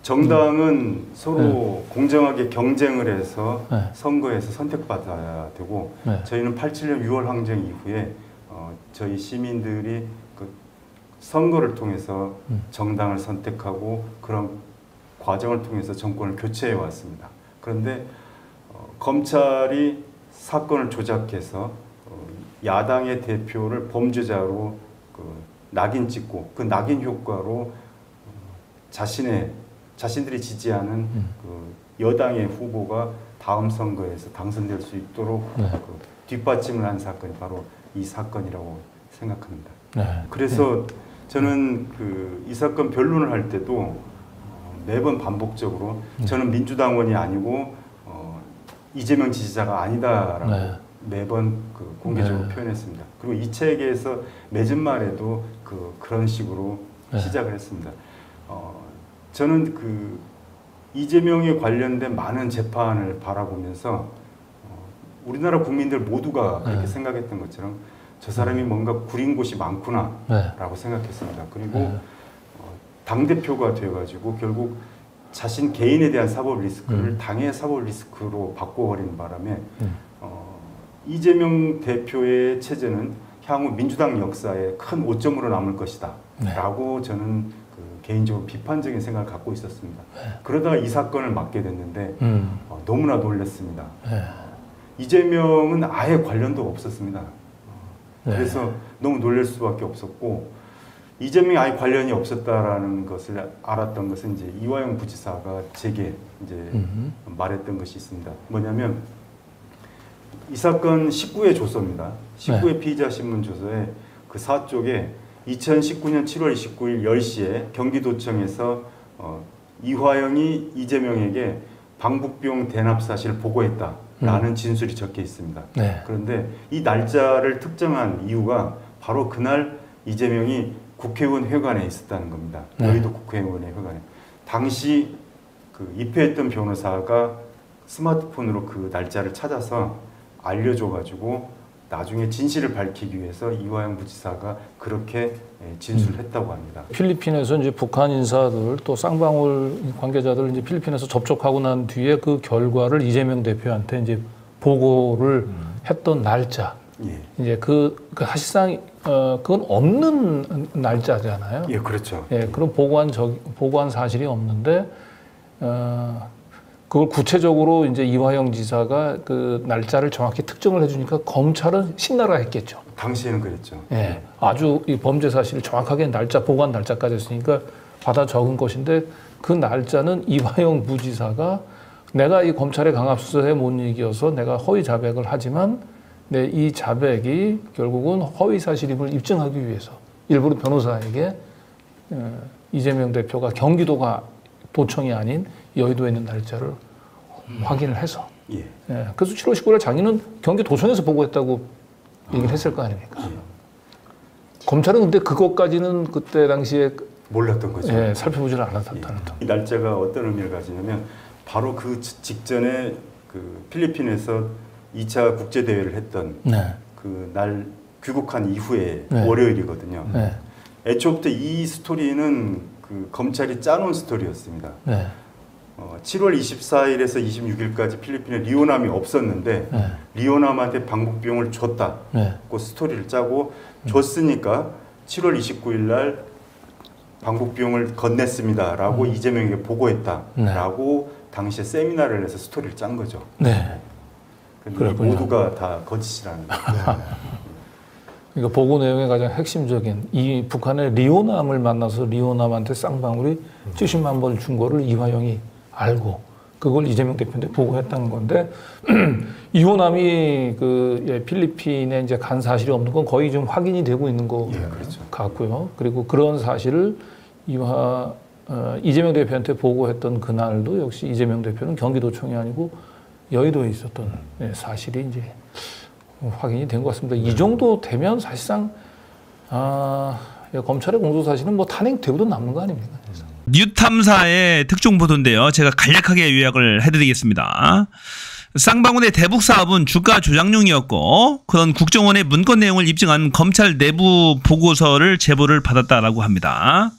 정당은 서로 공정하게 경쟁을 해서 선거에서 선택받아야 되고 저희는 87년 6월 항쟁 이후에 저희 시민들이 그 선거를 통해서 정당을 선택하고 그런 과정을 통해서 정권을 교체해 왔습니다. 그런데 검찰이 사건을 조작해서 야당의 대표를 범죄자로 낙인 찍고 그 낙인 효과로 자신들이 지지하는 그 여당의 후보가 다음 선거에서 당선될 수 있도록 뒷받침을 한 사건이 바로 이 사건이라고 생각합니다. 그래서 저는 이 사건 변론을 할 때도 매번 반복적으로 저는 민주당원이 아니고 이재명 지지자가 아니다라고 매번 공개적으로 표현했습니다. 그리고 이 책에서 맺은 말에도 그런 식으로 시작을 했습니다. 저는 이재명에 관련된 많은 재판을 바라보면서 우리나라 국민들 모두가 그렇게 생각했던 것처럼 저 사람이 뭔가 구린 곳이 많구나 라고 생각했습니다. 그리고 당대표가 돼가지고 결국 자신 개인에 대한 사법 리스크를 당의 사법 리스크로 바꿔버리는 바람에 이재명 대표의 체제는 향후 민주당 역사에 큰 오점으로 남을 것이다 라고 저는 개인적으로 비판적인 생각을 갖고 있었습니다. 그러다가 이 사건을 맡게 됐는데 너무나 놀랐습니다. 이재명은 아예 관련도 없었습니다. 그래서 너무 놀랄 수밖에 없었고 이재명이 아예 관련이 없었다라는 것을 알았던 것은 이제 이화영 부지사가 제게 이제 말했던 것이 있습니다. 뭐냐면 이 사건 19회 조서입니다. 19회 피의자 신문 조서에 그 사쪽에 2019년 7월 29일 10시에 경기도청에서 이화영이 이재명에게 방북비용 대납 사실을 보고했다라는 진술이 적혀 있습니다. 그런데 이 날짜를 특정한 이유가 바로 그날 이재명이 국회의원 회관에 있었다는 겁니다. 여의도 국회의원의 회관에. 당시 입회했던 변호사가 스마트폰으로 그 날짜를 찾아서 알려줘가지고 나중에 진실을 밝히기 위해서 이화영 부지사가 그렇게 진술을 했다고 합니다. 필리핀에서 이제 북한 인사들 또 쌍방울 관계자들 이제 필리핀에서 접촉하고 난 뒤에 그 결과를 이재명 대표한테 이제 보고를 했던 날짜. 이제 사실상 그건 없는 날짜잖아요. 예, 그렇죠. 그런 보고한 사실이 없는데 그걸 구체적으로 이제 이화영 지사가 그 날짜를 정확히 특정을 해주니까 검찰은 신나라 했겠죠. 당시에는 그랬죠. 아주 이 범죄 사실을 정확하게 보고한 날짜까지 했으니까 받아 적은 것인데 그 날짜는 이화영 부지사가 내가 이 검찰의 강압수사에 못 이겨서 내가 허위 자백을 하지만 이 자백이 결국은 허위 사실임을 입증하기 위해서 일부러 변호사에게 이재명 대표가 경기도가 도청이 아닌 여의도에 있는 날짜를 확인을 해서 그래서 7월 19일 자기는 경기도청에서 보고했다고 얘기를 했을 거 아닙니까? 검찰은 근데 그것까지는 그때 당시에 몰랐던 거죠. 살펴보지를 않았다는 이 날짜가 어떤 의미를 가지냐면 바로 그 직전에 필리핀에서 2차 국제대회를 했던 그 날 귀국한 이후에 월요일이거든요. 애초부터 이 스토리는 검찰이 짜놓은 스토리였습니다. 7월 24일에서 26일까지 필리핀에 리오남이 없었는데 리오남한테 방북비용을 줬다. 그 스토리를 짜고 줬으니까 7월 29일 날 방북비용을 건넸습니다. 라고 이재명에게 보고했다. 라고 당시에 세미나를 해서 스토리를 짠 거죠. 근데 모두가 다 거짓이라는 거예요. 그러니까 보고 내용의 가장 핵심적인 이 북한의 리오남을 만나서 리오남한테 쌍방울이 70만 벌 준 거를 이화영이 알고 그걸 이재명 대표한테 보고했다는 건데 이호남이 필리핀에 이제 간 사실이 없는 건 거의 좀 확인이 되고 있는 것 같고요. 그리고 그런 사실을 이재명 대표한테 보고했던 그날도 역시 이재명 대표는 경기도청이 아니고 여의도에 있었던 사실이 이제 확인이 된 것 같습니다. 이 정도 되면 사실상 검찰의 공소 사실은 탄핵되고도 남는 거 아닙니까? 뉴탐사의 특종 보도인데요. 제가 간략하게 요약을 해드리겠습니다. 쌍방울의 대북 사업은 주가 조작용이었고 그런 국정원의 문건 내용을 입증한 검찰 내부 보고서를 제보를 받았다라고 합니다.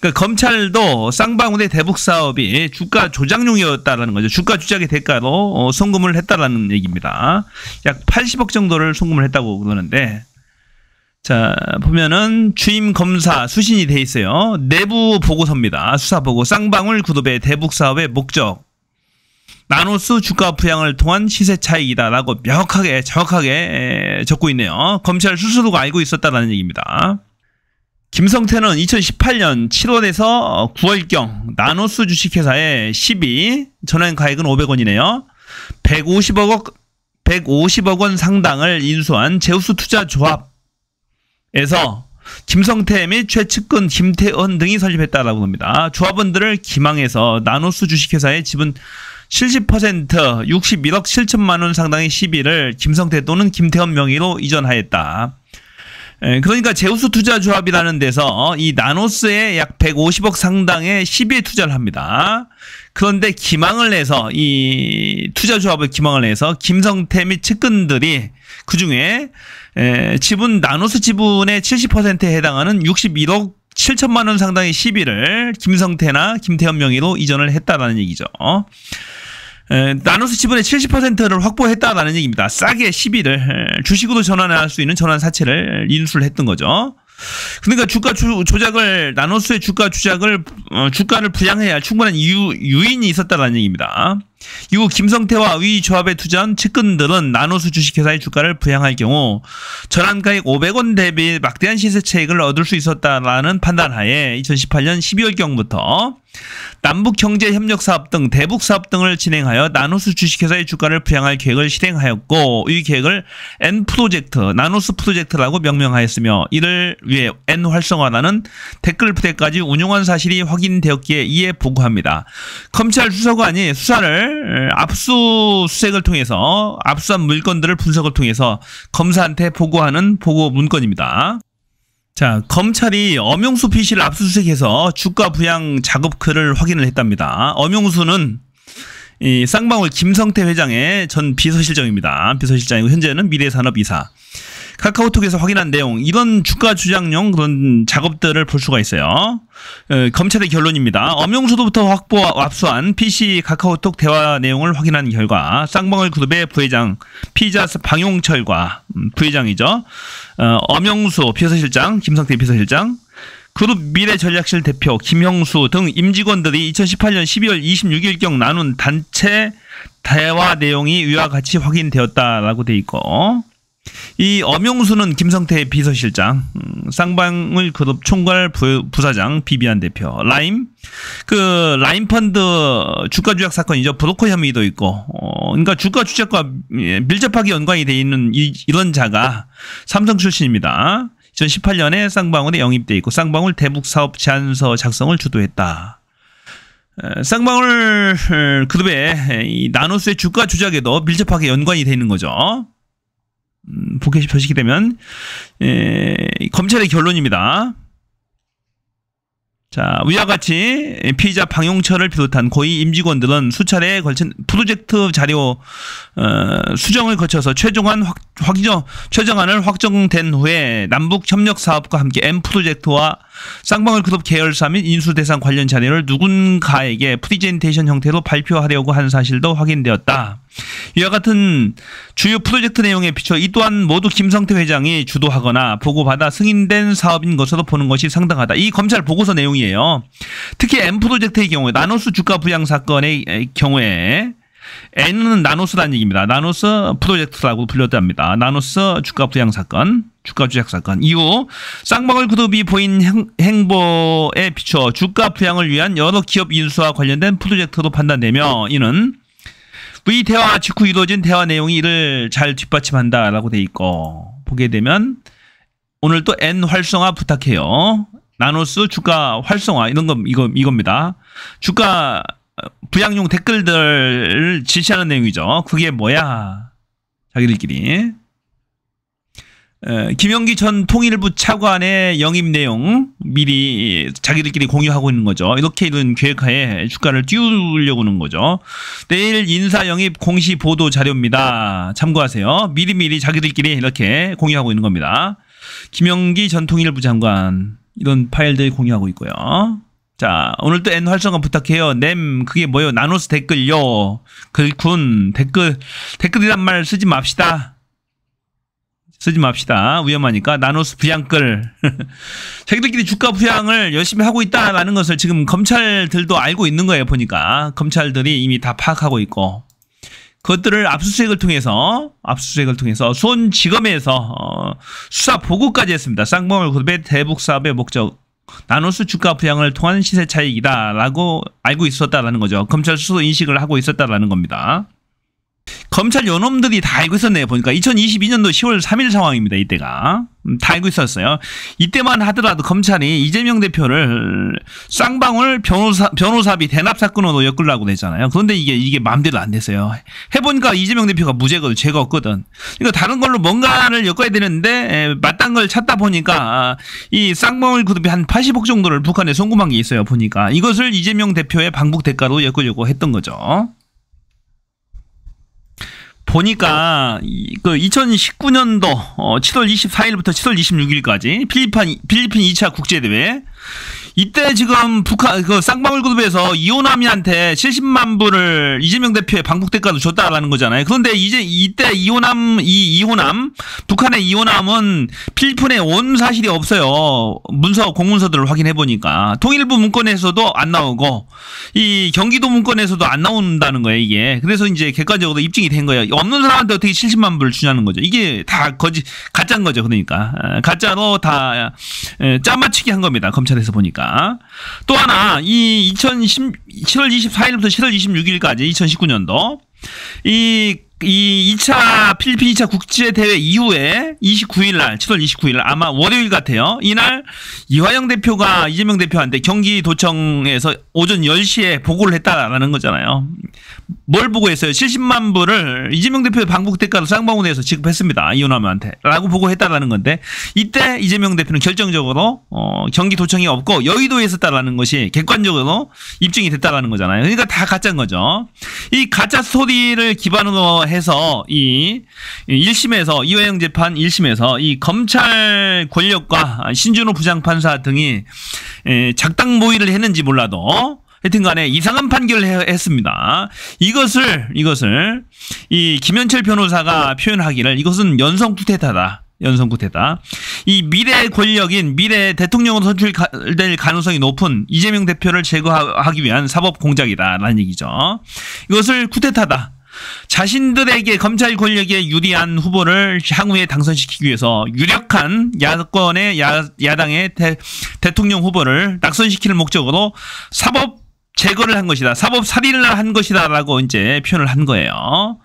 그러니까 검찰도 쌍방울의 대북 사업이 주가 조작용이었다라는 거죠. 주가 조작의 대가로 송금을 했다라는 얘기입니다. 약 80억 정도를 송금을 했다고 그러는데, 자 보면은 주임 검사 수신이 돼 있어요. 내부 보고서입니다. 수사 보고 쌍방울 그룹의 대북 사업의 목적, 나노스 주가 부양을 통한 시세 차익이다라고 명확하게 정확하게 적고 있네요. 검찰 스스로가 알고 있었다라는 얘기입니다. 김성태는 2018년 7월에서 9월경 나노스 주식회사에 12, 전환가액은 500원이네요. 150억 원 상당을 인수한 제우스 투자 조합에서 김성태 및 최측근 김태원 등이 설립했다라고 합니다. 조합원들을 기망해서 나노스 주식회사의 지분 70% 61억 7천만 원 상당의 시비를 김성태 또는 김태원 명의로 이전하였다. 그러니까 제우스 투자조합이라는 데서 이 나노스에 약 150억 상당의 시비에 투자를 합니다. 그런데 기망을 해서 이 투자조합을 기망을 해서 김성태 및 측근들이 그중에 지분 나노스 지분의 70%에 해당하는 61억 7천만 원 상당의 시비를 김성태나 김태현 명의로 이전을 했다라는 얘기죠. 나노스 지분의 70%를 확보했다라는 얘기입니다. 싸게 시비를 주식으로 전환할 수 있는 전환 사채를 인수를 했던 거죠. 그러니까 주가 조작을, 나노스의 주가 조작을, 주가를 부양해야 할 충분한 유인이 있었다라는 얘기입니다. 이후 김성태와 위 조합에 투자한 측근들은 나노스 주식회사의 주가를 부양할 경우 전환가액 500원 대비 막대한 시세 차익을 얻을 수 있었다라는 판단하에 2018년 12월경부터 남북경제협력사업 등 대북사업 등을 진행하여 나노스 주식회사의 주가를 부양할 계획을 실행하였고, 이 계획을 N프로젝트, 나노스 프로젝트라고 명명하였으며 이를 위해 N활성화라는 댓글 부대까지 운용한 사실이 확인되었기에 이에 보고합니다. 검찰 수사관이 수사를 압수수색을 통해서 압수한 물건들을 분석을 통해서 검사한테 보고하는 보고 문건입니다. 자, 검찰이 엄용수 PC를 압수수색해서 주가 부양 작업글을 확인을 했답니다. 엄용수는 이 쌍방울 김성태 회장의 전 비서실장입니다. 비서실장이고 현재는 미래산업이사. 카카오톡에서 확인한 내용, 이런 주가 조작용 그런 작업들을 볼 수가 있어요. 검찰의 결론입니다. 엄용수도부터 압수한 PC 카카오톡 대화 내용을 확인한 결과 쌍방울 그룹의 부회장 피자 방용철과 부회장이죠. 엄용수 비서실장, 김성태 비서실장, 그룹 미래전략실 대표 김형수 등 임직원들이 2018년 12월 26일경 나눈 단체 대화 내용이 위와 같이 확인되었다라고 돼 있고, 이 엄용수는 김성태 비서실장, 쌍방울 그룹 총괄 부사장 비비안 대표, 라임 펀드 주가 조작 사건이죠. 브로커 혐의도 있고, 그러니까 주가 조작과 밀접하게 연관이 돼 있는 이런 자가 삼성 출신입니다. 2018년에 쌍방울에 영입돼 있고 쌍방울 대북 사업 제안서 작성을 주도했다. 쌍방울 그룹의 이 나노스의 주가 조작에도 밀접하게 연관이 돼 있는 거죠. 보시게 되면 검찰의 결론입니다. 자, 위와 같이 피의자 방용철을 비롯한 고위 임직원들은 수차례에 걸친 프로젝트 자료 수정을 거쳐서 최종안을 확정된 후에 남북협력사업과 함께 M프로젝트와 쌍방울 그룹 계열사 및 인수 대상 관련 자료를 누군가에게 프리젠테이션 형태로 발표하려고 한 사실도 확인되었다. 이와 같은 주요 프로젝트 내용에 비춰 이 또한 모두 김성태 회장이 주도하거나 보고받아 승인된 사업인 것으로 보는 것이 상당하다. 이 검찰 보고서 내용이에요. 특히 M프로젝트의 경우에 나노스 주가 부양 사건의 경우에 N은 나노스라는 얘기입니다. 나노스 프로젝트라고 불렸답니다. 나노스 주가 부양 사건, 주가 조작 사건 이후 쌍방울 그룹이 보인 행보에 비춰 주가 부양을 위한 여러 기업 인수와 관련된 프로젝트로 판단되며, 이는 위 대화 직후 이루어진 대화 내용이 이를 잘 뒷받침한다라고 돼 있고, 보게 되면 오늘 또 N 활성화 부탁해요. 나노스 주가 활성화 이런 거 이겁니다. 주가 부양용 댓글들을 지시하는 내용이죠. 그게 뭐야? 자기들끼리. 김영기 전 통일부 차관의 영입 내용 미리 자기들끼리 공유하고 있는 거죠. 이렇게 이런 계획하에 주가를 띄우려고 하는 거죠. 내일 인사 영입 공시 보도 자료입니다. 참고하세요. 미리미리 자기들끼리 이렇게 공유하고 있는 겁니다. 김영기 전 통일부 장관. 이런 파일들 공유하고 있고요. 자, 오늘도 N 활성화 부탁해요. 램 그게 뭐요? 나노스 댓글요. 글군 댓글이란 말 쓰지 맙시다. 쓰지 맙시다. 위험하니까. 나노스 부양글. 자기들끼리 주가 부양을 열심히 하고 있다라는 것을 지금 검찰들도 알고 있는 거예요. 보니까 검찰들이 이미 다 파악하고 있고, 그것들을 압수수색을 통해서 수원지검에서 수사 보고까지 했습니다. 쌍방울 그룹의 대북 사업의 목적 나노스 주가 부양을 통한 시세 차익이다라고 알고 있었다라는 거죠. 검찰 수사 인식을 하고 있었다라는 겁니다. 검찰 요놈들이 다 알고 있었네요. 보니까 2022년도 10월 3일 상황입니다. 이때가 다 알고 있었어요. 이때만 하더라도 검찰이 이재명 대표를 쌍방울 변호사비 대납 사건으로 엮으려고 했잖아요. 그런데 이게 마음대로 안 됐어요. 해보니까 이재명 대표가 무죄거든. 죄가 없거든. 그러니까 다른 걸로 뭔가를 엮어야 되는데 마땅한 걸 찾다 보니까 이 쌍방울 그룹이 한 80억 정도를 북한에 송금한 게 있어요. 보니까 이것을 이재명 대표의 방북 대가로 엮으려고 했던 거죠. 보니까 그 2019년도 7월 24일부터 7월 26일까지 필리핀 2차 국제대회, 이때 지금 북한 그 쌍방울 그룹에서 이호남이한테 70만 불을 이재명 대표의 방북 대가로 줬다라는 거잖아요. 그런데 이때 이호남 북한의 이호남은 필리핀에 온 사실이 없어요. 공문서들을 확인해 보니까 통일부 문건에서도 안 나오고 이 경기도 문건에서도 안 나온다는 거예요. 이게 그래서 이제 객관적으로 입증이 된 거예요. 없는 사람한테 어떻게 70만 불을 주냐는 거죠. 이게 다 가짜인 거죠. 그러니까 가짜로 다 짜맞추기 한 겁니다. 검찰에서 보니까. 또 하나, 이 7월 24일부터 7월 26일까지 2019년도 이 2차 필리핀 2차 국제대회 이후에 29일날 7월 29일날 아마 월요일 같아요. 이날 이화영 대표가 이재명 대표한테 경기도청에서 오전 10시에 보고를 했다라는 거잖아요. 뭘 보고했어요? 70만 불을 이재명 대표의 방북 대가로 쌍방울에서 지급했습니다. 이호남한테 라고 보고했다라는 건데, 이때 이재명 대표는 결정적으로 경기도청이 없고 여의도에 있었다라는 것이 객관적으로 입증이 됐다라는 거잖아요. 그러니까 다 가짜인 거죠. 이 가짜 스토리를 기반으로 해서 이 1심에서 이화영 재판 1심에서 이 검찰 권력과 신준호 부장판사 등이 작당 모의를 했는지 몰라도 하여튼 간에 이상한 판결을 했습니다. 이것을 이 김현철 변호사가 표현하기를 이것은 연성 쿠데타다. 이 미래 권력인 미래 대통령으로 선출될 가능성이 높은 이재명 대표를 제거하기 위한 사법 공작이다라는 얘기죠. 이것을 쿠데타다. 자신들에게 검찰 권력에 유리한 후보를 향후에 당선시키기 위해서 유력한 야권의 야당의 대통령 후보를 낙선시키는 목적으로 사법 제거를 한 것이다. 사법 살인을 한 것이다라고 이제 표현을 한 거예요.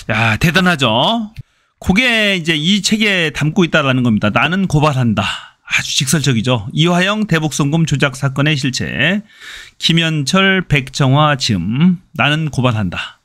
야, 대단하죠. 그게 이제 이 책에 담고 있다라는 겁니다. 나는 고발한다. 아주 직설적이죠. 이화영 대북송금 조작 사건의 실체, 김현철, 백정화 지음, 나는 고발한다.